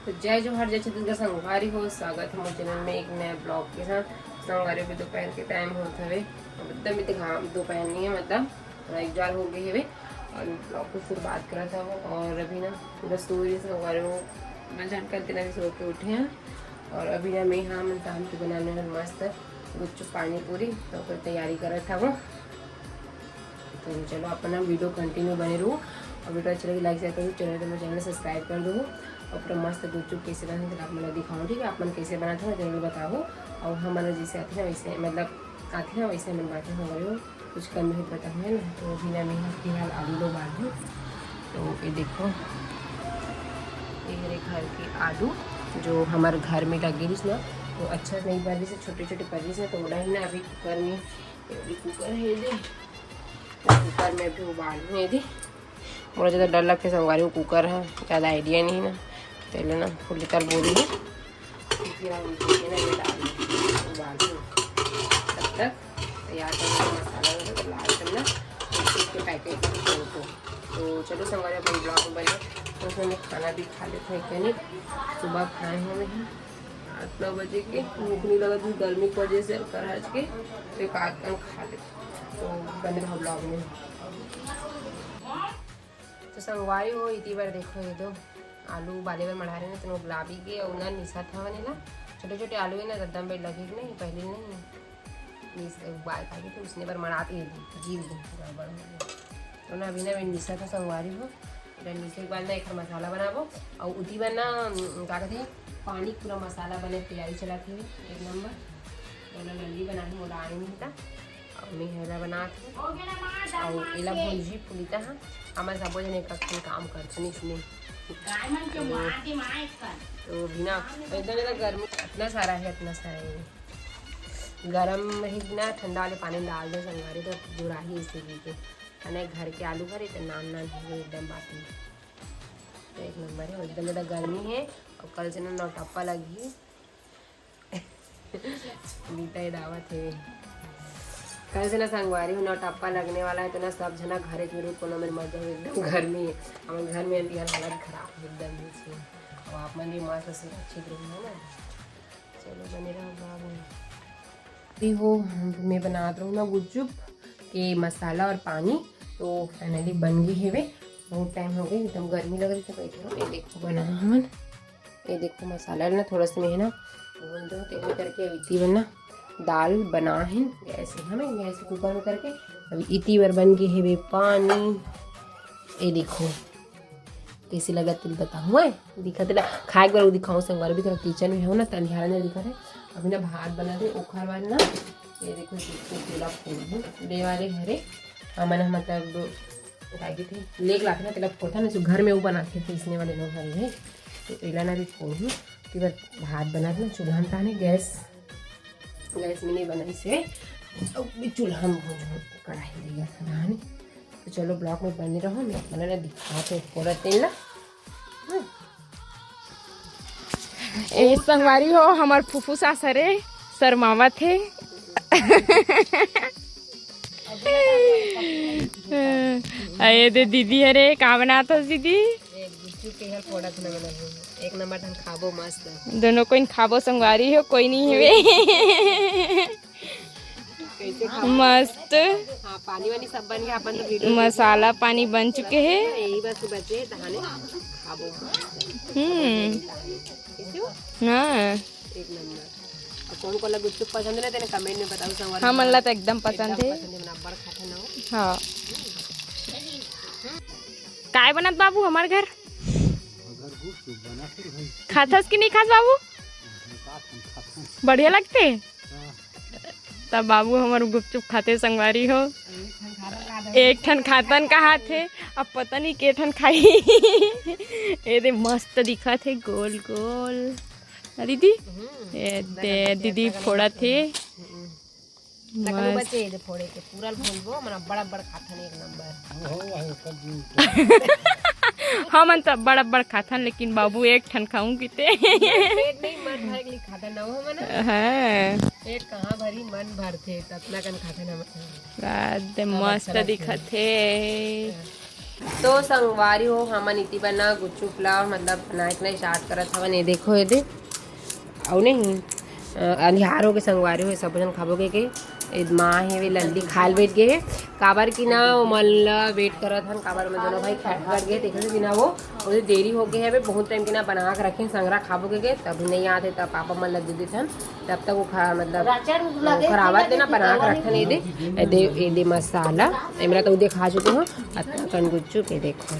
तो जय जोहार, जय छत्तीसगढ़ संगवारी हो। स्वागत है मेरे चैनल में एक नए ब्लॉग के साथ। संगवारी भी दोपहर के टाइम होता है, एकदम इतना दोपहर नहीं है, मतलब एक जार हो गई है और ब्लॉग को फिर बात करा था वो। और अभी ना पूरा स्टोरी संगवारी हो मजाक करते ना सो के उठे हैं। और अभी ना मैं हाँ मैं शाम की बनाने में मस्त गुपचुप पानी पूरी तो फिर तैयारी कर रहा था वो। तो चलो अपना वीडियो कंटिन्यू बने रहो और वीडियो अच्छा लगे लाइक शेयर करो, चैनल सब्सक्राइब कर दो। और पूरा मस्त गुपचुप कैसे बनाते हैं आप मतलब दिखाओ, ठीक है। आप मन कैसे बनाते हो जरूर बताओ। और हमारा जैसे आते हैं वैसे मतलब आते हैं वैसे मन बातें हो कुछ कम नहीं पता है ना। तो अभी ना मैं फिलहाल आलू दो बाल हूँ। तो ये देखो ये मेरे घर के आलू जो हमारे घर में लगे ना तो अच्छा नहीं पड़ी से छोटे छोटे पड़ी से तो उड़ा ही ना। अभी कुकर में कुकर है ये कुकर में भी उबाल रही है। थोड़ा ज़्यादा डर लगता है संगवारी वो कुकर है, ज़्यादा आइडिया नहीं ना। तेल ना फुल तर बोली है फिर हम उबाल तब तक तैयार करना मसाला तो लाल करना के पैकेट तो चलो संगवारी अपने ब्लॉग में बने। तो उसमें खाना भी खा लेते हैं कहीं सुबह खाए हैं मैं 8-9 बजे के। भूख नहीं लगा थी गर्मी की वजह से कर हज के तो एक आध कन खा लेते तो बने रहो ब्लॉग में। तो संगवारी हो इतनी बार देखो ये दो आलू उबाले बार मढ़ा रहे ना तो गुलाबी के और ना निशा था बनेला छोटे छोटे आलू है ना दम बेट लगे नहीं पहले नहीं उबाल खा के तो उसने बार मढ़ाती जील दी गड़बड़ हो गया। तो ना अभी ना मैं निशा था संगवारी हो निशा के बाद ना एक मसाला बनाबो और उसी बार ना क्या कहते हैं पानी पूरा मसाला बने तैयारी चला थी एक नंबर। तो ना नली बना दी वो आए नहीं था और मैं हेला बना थी और एला भुंजी फुलीता हाँ हमारे सब जने कखन काम करते नहीं इसमें। तो बिना इतना ज़्यादा गर्मी इतना सारा है गरम ही बिना ठंडा वाले पानी डाल दो संगवारी तो जुड़ा ही इसी के खाना घर के आलू भरे तो नान एकदम बाकी तो एक नंबर है। एकदम ज़्यादा गर्मी है और कल से ना नौटप्पा लगी मीठा दावत है कल से ना संगवारी हो नौटप्पा लगने वाला है तो ना सब जना घरे जरूर को मेरे मजा हो एकदम गर्मी है हमारे घर में यार हालत खराब है एकदम से। और आप मन भी मस्त से अच्छी रही है ना। चलो बने रहो बाबू हो मैं बना रहा हूँ ना गुपचुप के मसाला और पानी तो फाइनली बन गई है वे। बहुत टाइम हो गई एकदम गर्मी लग रही तो बैठे हो। ये देखो बना हमन ये देखो मसाला ना थोड़ा सा मैं है ना भून दो तेल करके इतनी बना दाल बना है गैस हमें गैस कुकर में करके अभी इतनी बार बन गई है वे पानी। ये देखो कैसी लगा तुम बताऊँ है दिखा तेरा खाए बार वो दिखाऊँ संगवार भी थोड़ा किचन में हो ना तनिहारा नहीं दिखा है। अभी ना भात बना दे उखाड़ वाले ना ये देखो तेला फूल दे वाले घरे मैंने मतलब उठाई थे लेक लाते ना तेला फोड़ था ना जो घर में वो बनाते थे इसने वाले लोग घर है तो तेला ना भी फोड़ हूँ फिर भात बना ना चूल्हा में ताने गैस में नहीं बनाई से चूल्हा में कढ़ाई दिया था ना। तो चलो ब्लॉक में बने रहो मैं मैंने दिखाते पूरा तेल ना ए संगवारी हो हमार फूफू सासरे सर मामा थे अरे दे दीदी अरे कहाँ बनाता दीदी एक नंबर हम खाबो मस्त दोनों कोई खाबो संगवारी हो कोई नहीं है मस्त हाँ पानी वानी सब बन गया अपन तो वीडियो मसाला पानी बन चुके हैं यही बस बचे दहाने खाबो हाँ एक नंबर। और कौन को गुपचुप पसंद है तेरे कमेंट में बताओ संगवारी। हाँ मन ला तो एकदम पसंद है बड़ खाते ना हो। हाँ काय बनत बाबू हमार घर खाथस कि नहीं खास बाबू बढ़िया लगते तब बाबू हमार गुपचुप खाते संगवारी हो एक ठन खातन का हाथ है अब पता नहीं के ठन खाई ये दे मस्त दिखा थे गोल गोल दीदी ये दे दीदी फोड़ा थे बचे जे फोड़े के पूरा भूलबो मना बड़ा बड़ा खाथन एक नंबर हाँ मन तो बड़ा बड़ा खाथन लेकिन बाबू एक ठन खाऊं किते पेट नहीं मन भर के लिए खाता ना हो मना हाँ पेट कहाँ भरी मन भरते ततना कन खाते ना मस्त दिखत है तो संगवारी हो हमन इति बना गुच्चू पुलाव मतलब बनाए स्टार्ट करत हवन। ये देखो ये दे और नहीं अंधियार हो के संगवारी हो सब जन खाबोगे के माँ है वे लल्ली खाल बैठ गए है काबर की ना मल्ला वेट करत हन काबर में दोनों भाई खैट कर गए देखे से बिना वो उसे देरी हो गई है वे बहुत टाइम के ना बना के रखे संगरा खाबोगे के तब नहीं आते तब पापा मन लग दे थन तब तक वो खा मतलब खराबत देना बना के रखन ये दे मसाला मेरा तो उदे खा चुके हो कन गुच्चू के देखो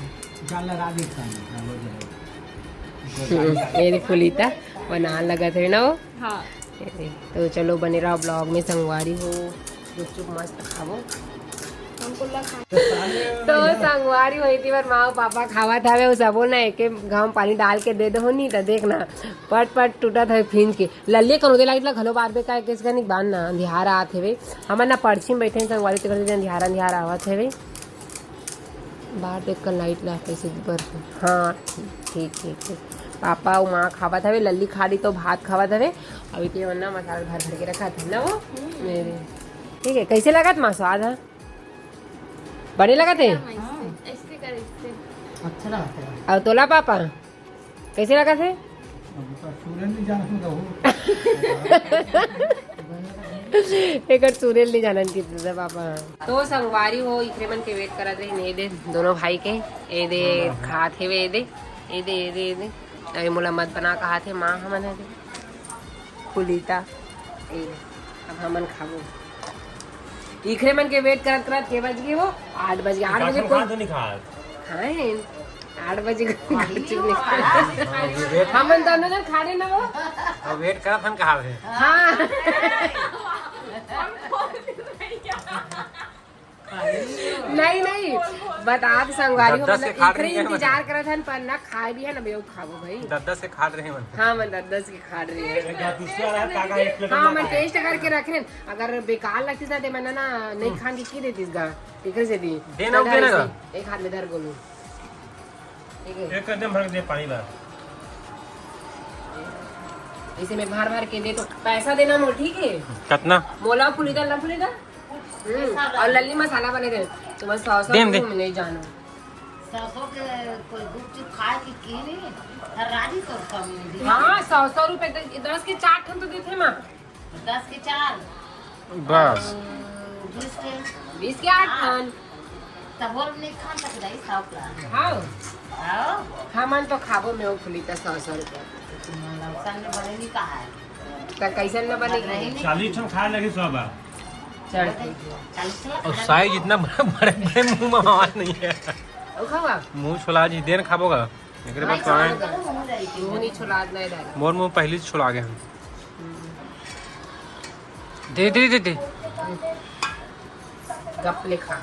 मेरी फुलीता बना लगा थे ना वो। हाँ तो चलो बने रहो ब्लॉग में संगवारी हो गुपचुप मस्त खावो। तो संगवारी हुई थी पर माँ पापा खावा था वो सबो ना एक गाँव पानी डाल के दे दो नहीं तो देखना पट पट टूटा था फिंज के लल्ले कनो दे लगी घलो बार बे का किस का नहीं बांध ना अंधियारा आते वे हमारे ना पर्ची में बैठे संगवारी तो करते अंधियारा आवत है वे बाहर देख कर लाइट ला कैसे पर। हाँ ठीक ठीक ठीक पापा और माँ खावा था वे लल्ली खा ली तो भात खावा था वे अभी तो वरना मसाला भर भर के रखा था ना वो मेरे। ठीक है कैसे लगा था माँ स्वाद है बड़े लगा थे अच्छा लगा था। और तोला पापा कैसे लगा थे एक सूर्य नहीं जाना की पापा। तो संगवारी हो इकरेमन के वेट करत रहे ने दे दोनों भाई के ए दे खाते वे दे ए दे ए दे ए दे अरे मोला मत बना कहा थे माँ हमन है फुलीता ए अब हमन खाबो इखरे मन के वेट करत करत के बज गए वो 8 बजे 8 बजे कोई खाए 8 बजे हमन दोनों जन खाने ना वो वेट करत हन कहा है। हाँ नहीं नहीं बता तो संगवारी हो मतलब इखरे इंतजार करत हन पर ना खाए भी है ना बेउ खाबो भाई 10 से खा रहे हैं। हाँ मैं 10 की खा रही है। हाँ मैं टेस्ट करके रख रहे अगर बेकार लगती था तो मैंने ना नहीं खान की देती गा इकरे से दी देना देना एक हाथ में धर गोलू एक एकदम भर दे पानी ला इसे में भर भर के दे तो पैसा देना मो ठीक है कितना मोला फुलीदा ना फुलीदा और लल्ली मसाला बने दे तो मैं 100 नहीं जानू 100 के कोई गुपचुप खाए की नहीं राजी तो कम नहीं। हाँ 100 रुपए 10 के 4 ठन तो देते माँ 10 के 4 बस 20 के 8 ठन तब और नहीं खा सकता है साफ ला। हाँ आओ हमन तो खाबो में वो फुलीता 100 रुपए संग बने नहीं कहा है तो कैसे न बनेगी 40 ठन खाए लगे सब चल और साइज इतना बड़े बड़े मुंह में आवाज नहीं है ओ खावा मुंह छोला जी देर खाबोगा एकरे बाद खाए मुंह नहीं छोला नहीं डाल मोर मुंह पहले से छोला गए हम दे दे दे दे गप लिखा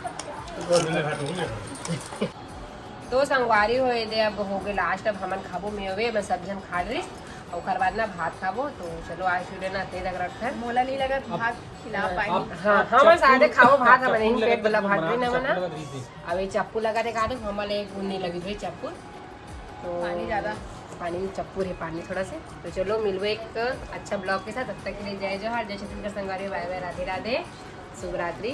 तो संगवारी होए दे अब हो गए लास्ट अब हमन खाबो में होवे मैं सब जन खा रही और ओकर बाद ना भात खाबो तो चलो आज वीडियो ना ते लग रखा है मोला नहीं लगा भात खिला पाई। हां हम सादे खाओ भात हम नहीं पेट वाला भात भी ना बना अब ये चप्पू लगा दे का दे हमल एक नहीं लगी भाई चप्पू तो पानी ज्यादा पानी चप्पू है पानी थोड़ा से। तो चलो मिलवे एक अच्छा ब्लॉग के साथ तब तक के लिए जय जोहार जय छत्तीसगढ़ संगवारी बाय बाय राधे राधे शुभ रात्रि।